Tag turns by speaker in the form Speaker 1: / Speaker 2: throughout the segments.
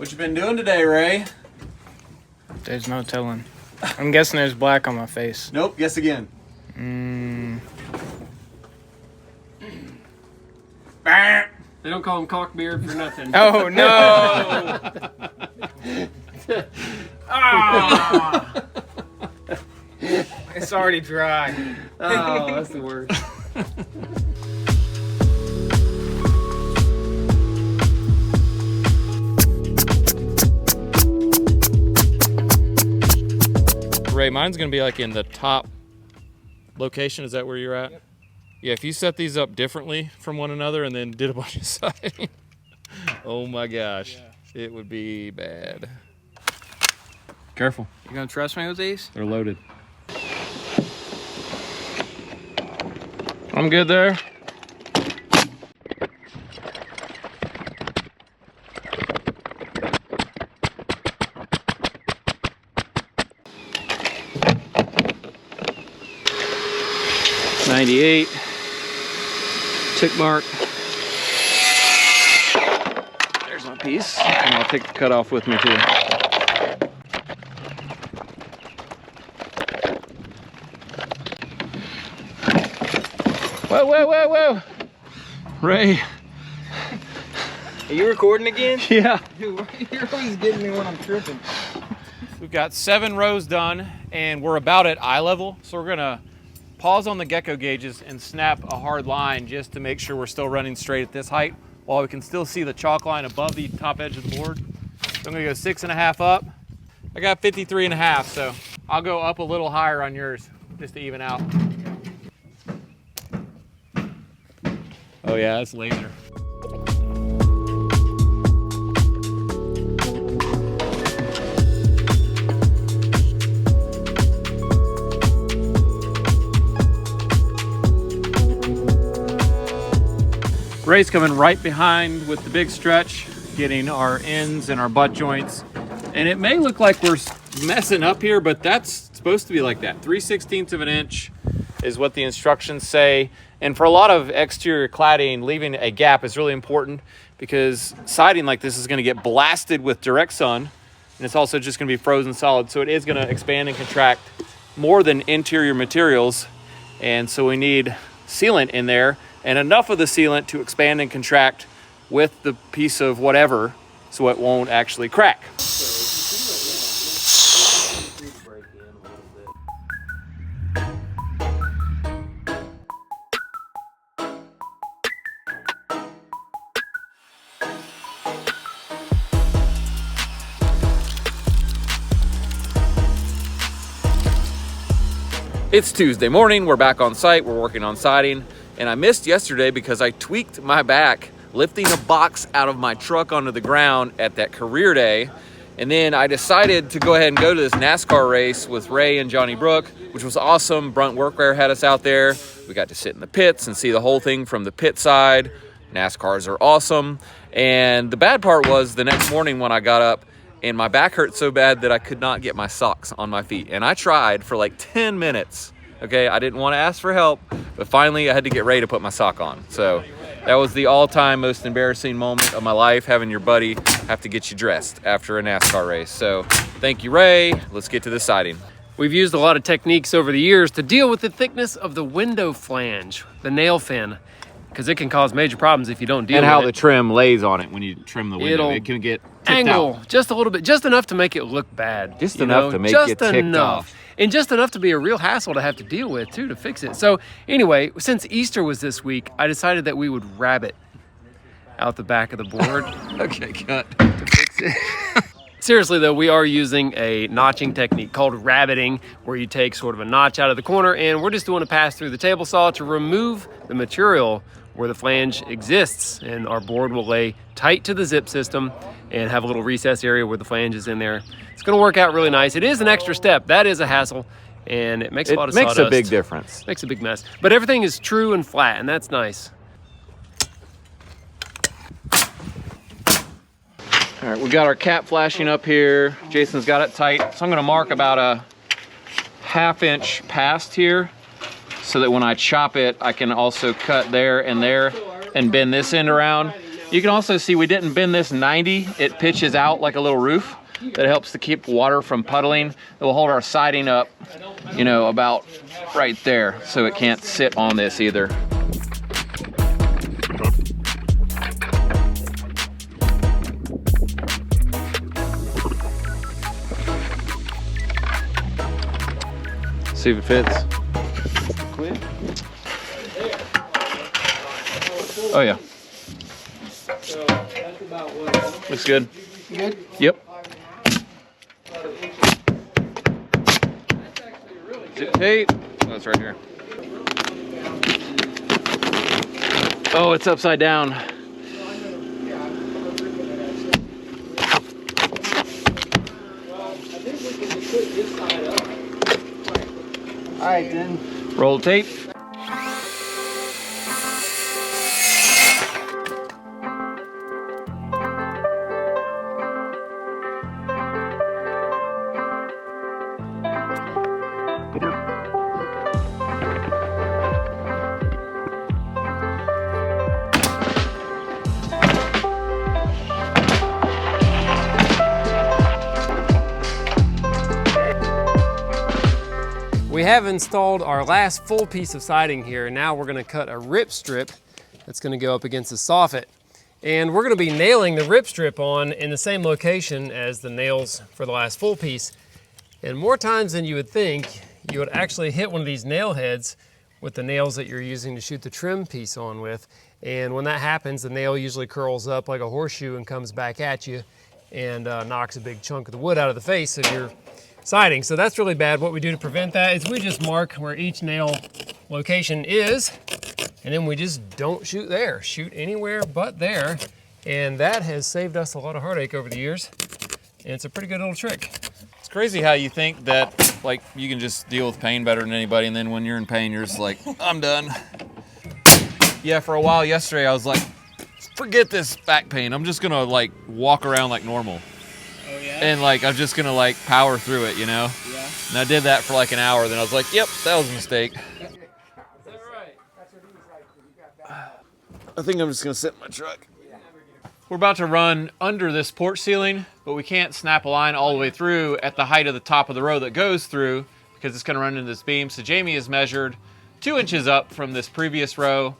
Speaker 1: What you been doing today, Ray?
Speaker 2: There's no telling. I'm guessing there's black on my face.
Speaker 1: Nope, guess again.
Speaker 3: They don't call him cockbeard for nothing.
Speaker 2: Oh, no! Ah! It's already dry.
Speaker 3: Oh, that's the worst.
Speaker 4: Ray, mine's gonna be like in the top location. Is that where you're at? Yep. Yeah, if you set these up differently from one another and then did a bunch of siding, oh my gosh, it would be bad. Careful.
Speaker 2: You gonna trust me with these?
Speaker 4: They're loaded. I'm good there.
Speaker 3: .98 tick mark.
Speaker 4: There's my piece. And I'll take the cutoff with me too. Whoa, whoa, whoa, whoa. Ray.
Speaker 2: Are you recording again?
Speaker 4: Yeah.
Speaker 2: Dude, you're always getting me when I'm tripping.
Speaker 4: We've got 7 rows done and we're about at eye level. So we're gonna pause on the gecko gauges and snap a hard line just to make sure we're still running straight at this height while we can still see the chalk line above the top edge of the board. So I'm gonna go 6.5 up. I got 53.5, so I'll go up a little higher on yours just to even out. Oh yeah, that's laser. Ray's coming right behind with the big stretch, getting our ends and our butt joints. And it may look like we're messing up here, but that's supposed to be like that. 3/16 of an inch is what the instructions say. And for a lot of exterior cladding, leaving a gap is really important because siding like this is gonna get blasted with direct sun, and it's also just gonna be frozen solid. So it is gonna expand and contract more than interior materials. And so we need sealant in there, and enough of the sealant to expand and contract with the piece of whatever so it won't actually crack. It's Tuesday morning, we're back on site, we're working on siding. And I missed yesterday because I tweaked my back lifting a box out of my truck onto the ground at that career day. And then I decided to go ahead and go to this NASCAR race with Ray and Johnny Brook, which was awesome. Brunt Workwear had us out there. We got to sit in the pits and see the whole thing from the pit side. NASCARs are awesome. And the bad part was the next morning when I got up and my back hurt so bad that I could not get my socks on my feet. And I tried for like 10 minutes. Okay, I didn't want to ask for help, but finally I had to get Ray to put my sock on. So that was the all-time most embarrassing moment of my life, having your buddy have to get you dressed after a NASCAR race. So thank you, Ray. Let's get to the siding.
Speaker 3: We've used a lot of techniques over the years to deal with the thickness of the window flange, the nail fin, because it can cause major problems if you don't deal with it.
Speaker 4: And how the trim lays on it when you trim the window. It can get tipped
Speaker 3: angle
Speaker 4: out.
Speaker 3: Just a little bit, just enough to make it look bad.
Speaker 4: Just enough to make it ticked off.
Speaker 3: And just enough to be a real hassle to have to deal with too, to fix it. So anyway, since Easter was this week, I decided that we would rabbit out the back of the board.
Speaker 4: Okay, cut. To fix it.
Speaker 3: Seriously though, we are using a notching technique called rabbiting, where you take sort of a notch out of the corner, and we're just doing a pass through the table saw to remove the material where the flange exists, and our board will lay tight to the zip system and have a little recess area where the flange is in there. It's going to work out really nice. It is an extra step. That is a hassle, and it makes a lot of sawdust.
Speaker 4: It makes a big difference.
Speaker 3: Makes a big mess. But everything is true and flat, and that's nice.
Speaker 4: All right, we got our cap flashing up here. Jason's got it tight. So I'm going to mark about a 1/2 inch past here, so that when I chop it, I can also cut there and bend this end around. You can also see we didn't bend this 90. It pitches out like a little roof that helps to keep water from puddling. It will hold our siding up, you know, about right there, so it can't sit on this either. See if it fits. Oh yeah. Looks good.
Speaker 2: Good?
Speaker 4: Yep. Zip tape. Oh, it's right here. Oh, it's upside down.
Speaker 2: All right, then.
Speaker 4: Roll the tape.
Speaker 3: We have installed our last full piece of siding here, and now we're gonna cut a rip strip that's gonna go up against the soffit. And we're gonna be nailing the rip strip on in the same location as the nails for the last full piece. And more times than you would think, you would actually hit one of these nail heads with the nails that you're using to shoot the trim piece on with. And when that happens, the nail usually curls up like a horseshoe and comes back at you and knocks a big chunk of the wood out of the face of your siding. So that's really bad. What we do to prevent that is we just mark where each nail location is, and then we just don't shoot there. Shoot anywhere but there. And that has saved us a lot of heartache over the years. And it's a pretty good little trick.
Speaker 4: It's crazy how you think that like you can just deal with pain better than anybody, and then when you're in pain, you're just like, I'm done. Yeah, for a while yesterday, I was like, forget this back pain. I'm just gonna like walk around like normal.
Speaker 2: Oh, yeah?
Speaker 4: And like, I'm just gonna like power through it, you know?
Speaker 2: Yeah.
Speaker 4: And I did that for like an hour, then I was like, yep, that was a mistake.
Speaker 3: Is that right?
Speaker 4: I think I'm just gonna sit in my truck. We're about to run under this porch ceiling, but we can't snap a line all the way through at the height of the top of the row that goes through because it's gonna run into this beam. So Jamie has measured 2 inches up from this previous row,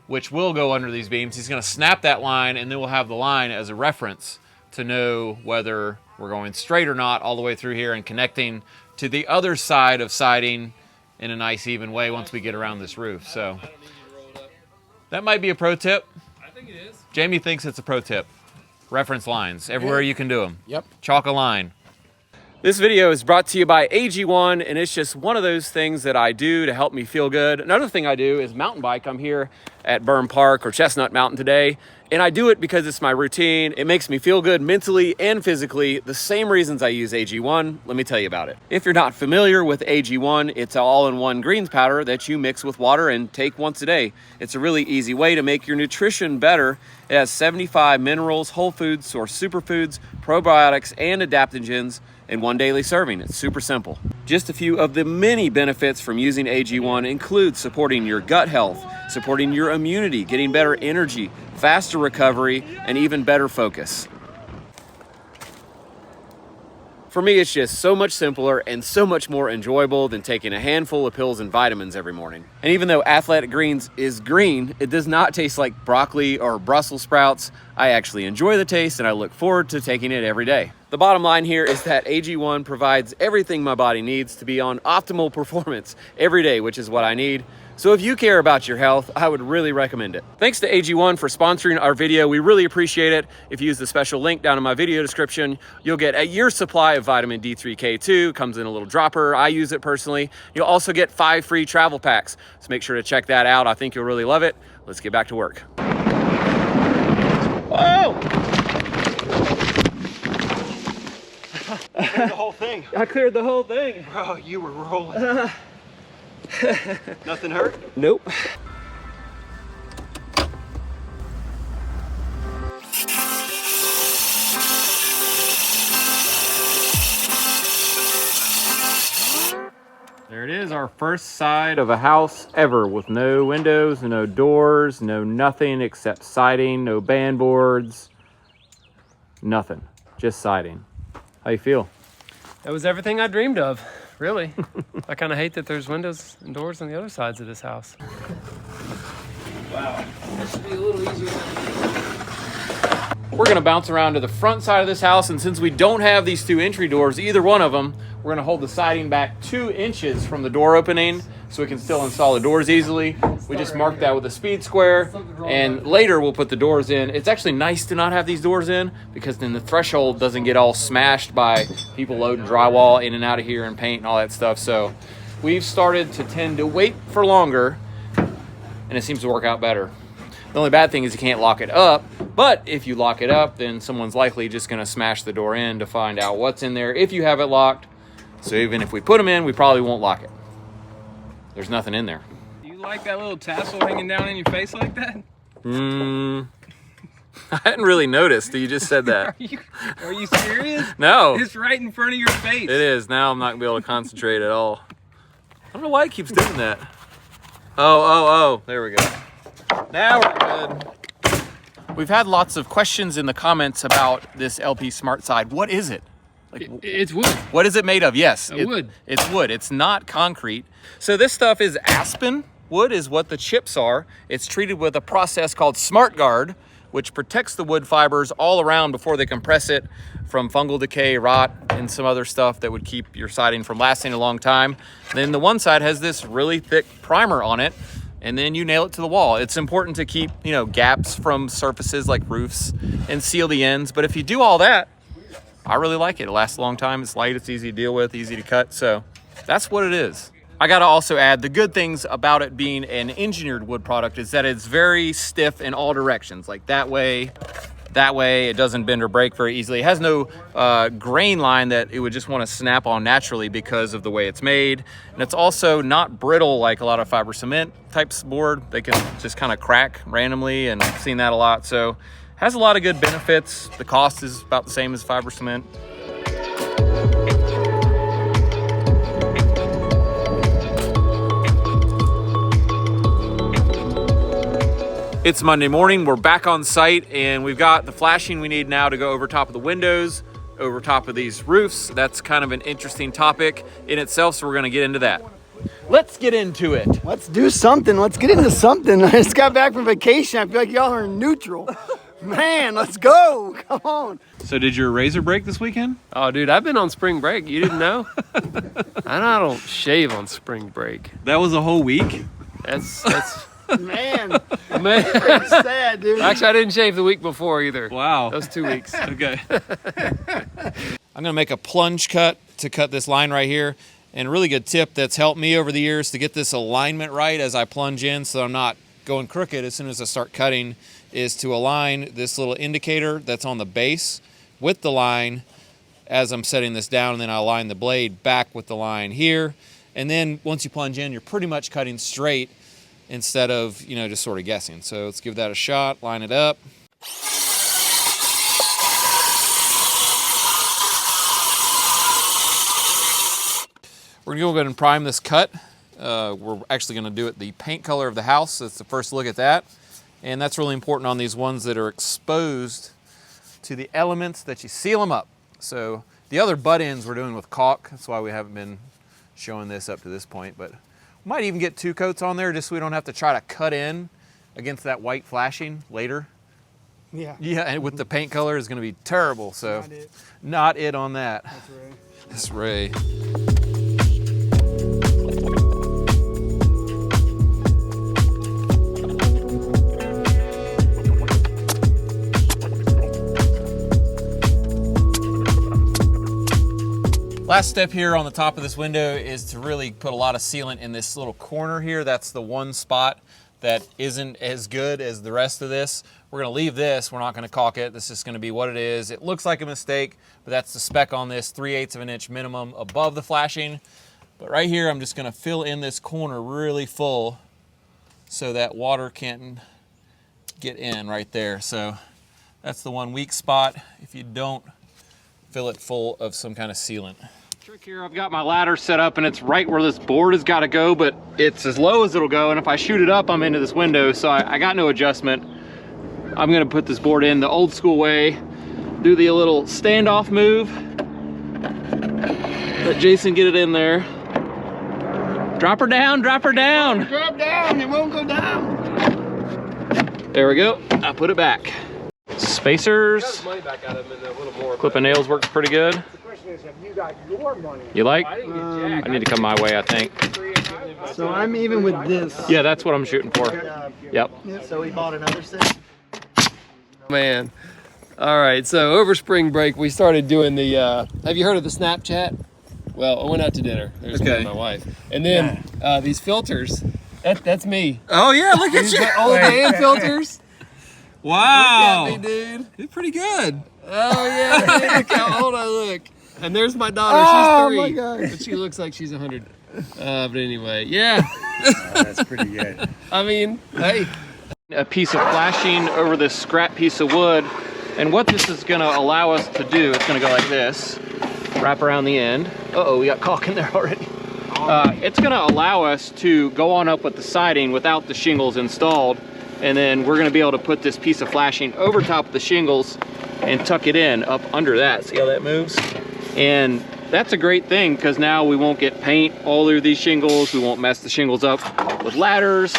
Speaker 4: which will go under these beams. He's gonna snap that line, and then we'll have the line as a reference to know whether we're going straight or not all the way through here and connecting to the other side of siding in a nice even way once we get around this roof. So that might be a pro tip.
Speaker 3: I think it is.
Speaker 4: Jamie thinks it's a pro tip. Reference lines, everywhere you can do them.
Speaker 2: Yep.
Speaker 4: Chalk a line. This video is brought to you by AG1, and it's just one of those things that I do to help me feel good. Another thing I do is mountain bike. I'm here at Burn Park or Chestnut Mountain today, and I do it because it's my routine. It makes me feel good mentally and physically. The same reasons I use AG1, let me tell you about it. If you're not familiar with AG1, it's an all-in-one greens powder that you mix with water and take once a day. It's a really easy way to make your nutrition better. It has 75 minerals, whole foods, source superfoods, probiotics, and adaptogens in one daily serving. It's super simple. Just a few of the many benefits from using AG1 include supporting your gut health, supporting your immunity, getting better energy, faster recovery, and even better focus. For me, it's just so much simpler and so much more enjoyable than taking a handful of pills and vitamins every morning. And even though Athletic Greens is green, it does not taste like broccoli or Brussels sprouts. I actually enjoy the taste, and I look forward to taking it every day. The bottom line here is that AG1 provides everything my body needs to be on optimal performance every day, which is what I need. So if you care about your health, I would really recommend it. Thanks to AG1 for sponsoring our video. We really appreciate it. If you use the special link down in my video description, you'll get a year's supply of vitamin D3K2, comes in a little dropper. I use it personally. You'll also get 5 free travel packs. So make sure to check that out. I think you'll really love it. Let's get back to work. Whoa!
Speaker 3: I cleared the whole thing.
Speaker 4: I cleared the whole thing.
Speaker 3: Bro, you were rolling. Nothing hurt?
Speaker 4: Nope. There it is, our our first side of a house ever with no windows, no doors, no nothing except siding, no band boards, nothing, just siding. How you feel?
Speaker 3: That was everything I dreamed of, really. I kind of hate that there's windows and doors on the other sides of this house. Wow, this should be a little easier.
Speaker 4: We're gonna bounce around to the front side of this house, and since we don't have these 2 entry doors, either one of them, we're gonna hold the siding back 2 inches from the door opening so we can still install the doors easily. We just marked that with a speed square, and later we'll put the doors in. It's actually nice to not have these doors in because then the threshold doesn't get all smashed by people loading drywall in and out of here and paint and all that stuff. So we've started to tend to wait for longer, and it seems to work out better. The only bad thing is you can't lock it up, but if you lock it up, then someone's likely just gonna smash the door in to find out what's in there if you have it locked. So even if we put them in, we probably won't lock it. There's nothing in there.
Speaker 2: Do you like that little tassel hanging down in your face like that?
Speaker 4: I hadn't really noticed. You just said that.
Speaker 2: Are you serious?
Speaker 4: No.
Speaker 2: It's right in front of your face.
Speaker 4: It is. Now I'm not gonna be able to concentrate at all. I don't know why it keeps doing that. Oh. There we go. Now we're good. We've had lots of questions in the comments about this LP Smartside. What is it? Like,
Speaker 3: It's wood.
Speaker 4: what is it made of? Yes,
Speaker 3: Wood.
Speaker 4: It's wood. It's not concrete. So this stuff is aspen wood is what the chips are. It's treated with a process called SmartGuard, which protects the wood fibers all around before they compress it from fungal decay, rot, and some other stuff that would keep your siding from lasting a long time. Then the one side has this really thick primer on it, and then you nail it to the wall. It's important to keep, gaps from surfaces like roofs and seal the ends. But if you do all that, I really like it. It lasts a long time. It's light, it's easy to deal with, easy to cut. So that's what it is. I gotta also add the good things about it being an engineered wood product is that it's very stiff in all directions. Like that way, it doesn't bend or break very easily. It has no grain line that it would just want to snap on naturally because of the way it's made. And it's also not brittle like a lot of fiber cement types board. They can just kind of crack randomly, and I've seen that a lot. So it has a lot of good benefits. The cost is about the same as fiber cement. It's Monday morning, we're back on site, and we've got the flashing we need now to go over top of the windows, over top of these roofs. That's kind of an interesting topic in itself, so we're gonna get into that. Let's get into it.
Speaker 1: Let's do something. Let's get into something. I just got back from vacation. I feel like y'all are neutral. Man, let's go. Come on.
Speaker 4: So did your razor break this weekend?
Speaker 3: Oh, dude, I've been on spring break. You didn't know? I don't shave on spring break.
Speaker 4: That was a whole week?
Speaker 3: That's
Speaker 1: Man,
Speaker 3: man.
Speaker 1: pretty sad, dude.
Speaker 3: Actually, I didn't shave the week before either.
Speaker 4: Wow.
Speaker 3: Those 2 weeks.
Speaker 4: Okay. I'm gonna make a plunge cut to cut this line right here. And a really good tip that's helped me over the years to get this alignment right as I plunge in so I'm not going crooked as soon as I start cutting is to align this little indicator that's on the base with the line as I'm setting this down, and then I align the blade back with the line here. And then once you plunge in, you're pretty much cutting straight instead of, just sort of guessing. So let's give that a shot, line it up. We're gonna go ahead and prime this cut. We're actually gonna do it the paint color of the house. That's the first look at that. And that's really important on these ones that are exposed to the elements that you seal them up. So the other butt ends we're doing with caulk. That's why we haven't been showing this up to this point, but we might even get 2 coats on there just so we don't have to try to cut in against that white flashing later.
Speaker 1: Yeah.
Speaker 4: Yeah, and with the paint color is gonna be terrible, so not it on that. That's Ray. That's Ray. Last step here on the top of this window is to really put a lot of sealant in this little corner here. That's the one spot that isn't as good as the rest of this. We're gonna leave this, we're not gonna caulk it. This is gonna be what it is. It looks like a mistake, but that's the spec on this, 3/8 of an inch minimum above the flashing. But right here, I'm just gonna fill in this corner really full so that water can't get in right there. So that's the one weak spot if you don't fill it full of some kind of sealant.
Speaker 3: Trick here, I've got my ladder set up and it's right where this board has got to go, but it's as low as it'll go, and if I shoot it up, I'm into this window, so I got no adjustment. I'm gonna put this board in the old school way, do the little standoff move. Let Jason get it in there. Drop her down, drop her down.
Speaker 1: Drop down, it won't go down.
Speaker 3: There we go, I put it back. Spacers. Clipping nails works pretty good.
Speaker 1: The question is, have you got your money?
Speaker 3: You like? I need to come my way, I think.
Speaker 1: So I'm even with this.
Speaker 3: Yeah, that's what I'm shooting for. Yep.
Speaker 1: So we bought another set.
Speaker 5: Man. All right, so over spring break, we started doing the, have you heard of the Snapchat? Well, I went out to dinner. There's me and my wife. And then these filters, that's me.
Speaker 6: Oh yeah, look at
Speaker 5: These
Speaker 6: you.
Speaker 5: old man filters.
Speaker 6: Wow.
Speaker 5: Look at me, dude.
Speaker 6: You're pretty good.
Speaker 5: Oh yeah, dude, look how old I look. And there's my daughter,
Speaker 1: Oh,
Speaker 5: she's 3.
Speaker 1: my gosh.
Speaker 5: But she looks like she's 100. But anyway, yeah.
Speaker 1: That's pretty good.
Speaker 5: I mean, hey.
Speaker 3: A piece of flashing over this scrap piece of wood, and what this is gonna allow us to do, it's gonna go like this, wrap around the end. Uh-oh, we got caulk in there already. It's gonna allow us to go on up with the siding without the shingles installed, and then we're gonna be able to put this piece of flashing over top of the shingles and tuck it in up under that. See how that moves? And that's a great thing, because now we won't get paint all over these shingles, we won't mess the shingles up with ladders.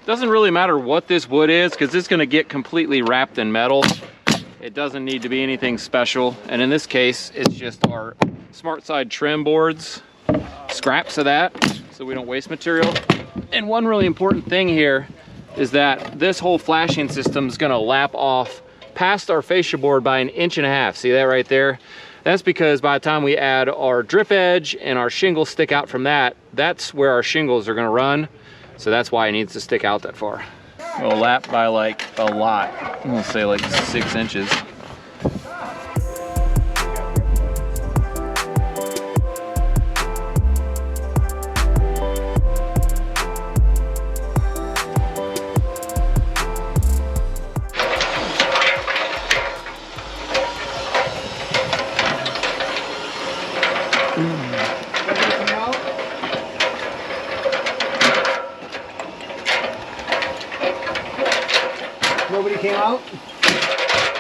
Speaker 3: Doesn't really matter what this wood is, because it's gonna get completely wrapped in metal. It doesn't need to be anything special. And in this case, it's just our Smartside trim boards, scraps of that, so we don't waste material. And one really important thing here is that this whole flashing system is gonna lap off past our fascia board by 1.5 inches. See that right there? That's because by the time we add our drip edge and our shingles stick out from that, that's where our shingles are gonna run. So that's why it needs to stick out that far. It'll lap by like a lot. I'm gonna say like 6 inches.
Speaker 1: Nobody came out?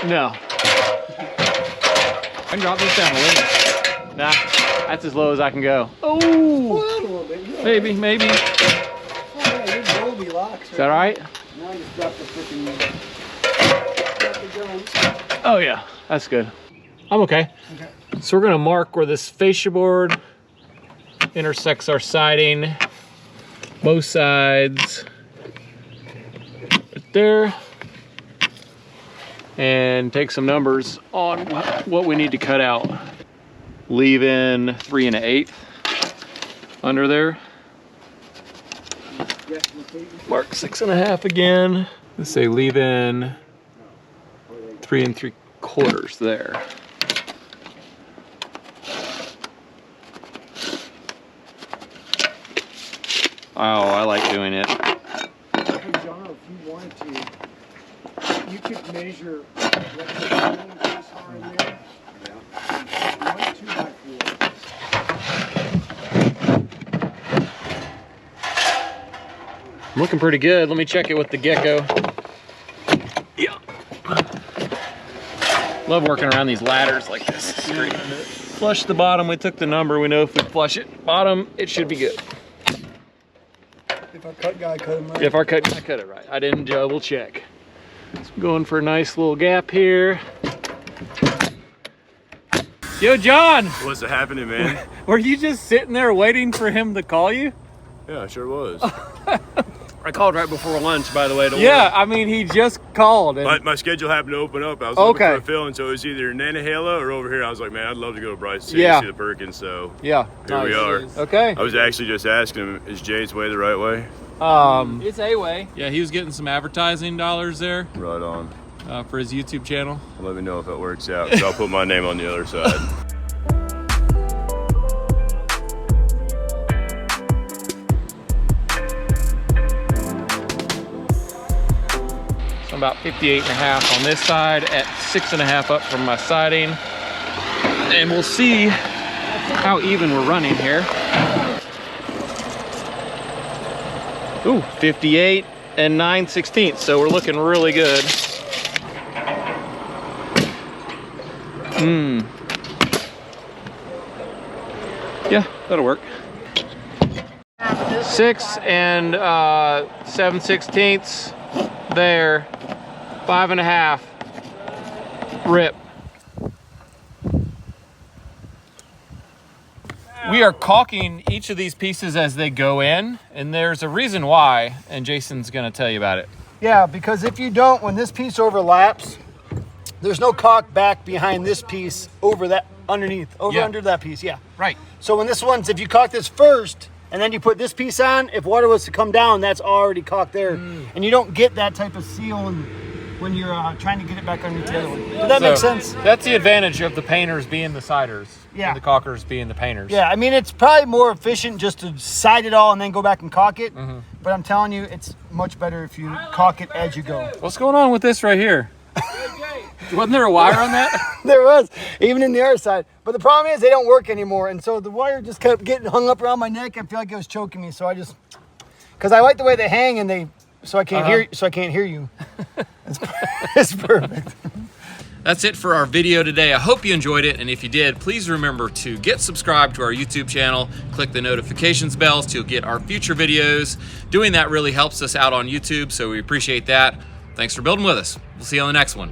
Speaker 3: No. I can drop this down a little. Nah, that's as low as I can go. Oh,
Speaker 1: A little bit. Yeah.
Speaker 3: maybe.
Speaker 1: Oh, yeah, you're Goldilocks.
Speaker 3: Is that all right?
Speaker 1: Now I just dropped the freaking.
Speaker 3: Oh yeah, that's good. I'm okay. So we're gonna mark where this fascia board intersects our siding, both sides, right there, and take some numbers on what we need to cut out. Leave in 3 1/8 under there. Mark 6 1/2 again. Let's say leave in 3 3/4 there. Oh, I like doing it.
Speaker 1: Hey, John, if you wanted to, you could measure what the ceilings are in there. Yeah. 1 2x4.
Speaker 3: Looking pretty good. Let me check it with the gecko. Yeah. Love working around these ladders like this. It's great. Flush the bottom. We took the number. We know if we flush it bottom, it should be good.
Speaker 1: If our cut guy cut him right.
Speaker 3: If our cut guy cut it right. I didn't double check. So I'm going for a nice little gap here. Yo, John!
Speaker 7: What's happening, man?
Speaker 3: Were you just sitting there waiting for him to call you?
Speaker 7: Yeah, I sure was.
Speaker 5: I called right before lunch, by the way.
Speaker 3: Yeah, I mean, he just called. And
Speaker 7: My schedule happened to open up. I was looking
Speaker 3: Okay.
Speaker 7: for a fill, and so it was either Nantahala or over here. I was like, man, I'd love to go to Bryce City
Speaker 3: Yeah.
Speaker 7: to see the Perkins. So
Speaker 3: yeah.
Speaker 7: here we are.
Speaker 3: Okay.
Speaker 7: I was actually just asking him, is Jade's way the right way?
Speaker 3: It's a way.
Speaker 6: Yeah, he was getting some advertising dollars there
Speaker 7: Right on.
Speaker 6: for his YouTube channel.
Speaker 7: Let me know if it works out, 'cause I'll put my name on the other side.
Speaker 3: So
Speaker 2: about 58.5 on this side at 6.5 up from my siding. And we'll see how even we're running here. Ooh, 58 and 9/16, so we're looking really good. Yeah, that'll work. 6 and 7/16 there, 5.5 rip. We are caulking each of these pieces as they go in, and there's a reason why, and Jason's gonna tell you about it.
Speaker 1: Yeah, because if you don't, when this piece overlaps, there's no caulk back behind this piece over that, underneath, under that piece, yeah.
Speaker 2: Right.
Speaker 1: So when this one's, if you caulk this first, and then you put this piece on, if water was to come down, that's already caulked there. And you don't get that type of seal when you're trying to get it back underneath the other one. Does that make sense?
Speaker 2: That's the advantage of the painters being the siders,
Speaker 1: Yeah.
Speaker 2: and the caulkers being the painters.
Speaker 1: Yeah, I mean, it's probably more efficient just to side it all and then go back and caulk it. But I'm telling you, it's much better if you caulk it as you go.
Speaker 2: What's going on with this right here? Wasn't there a wire on that?
Speaker 1: There was, even in the other side. But the problem is they don't work anymore. And so the wire just kept getting hung up around my neck. I feel like it was choking me. So I just, because I like the way they hang and they, so I can't hear you. It's perfect.
Speaker 4: That's it for our video today. I hope you enjoyed it, and if you did, please remember to get subscribed to our YouTube channel, click the notifications bells to get our future videos. Doing that really helps us out on YouTube, so we appreciate that. Thanks for building with us. We'll see you on the next one.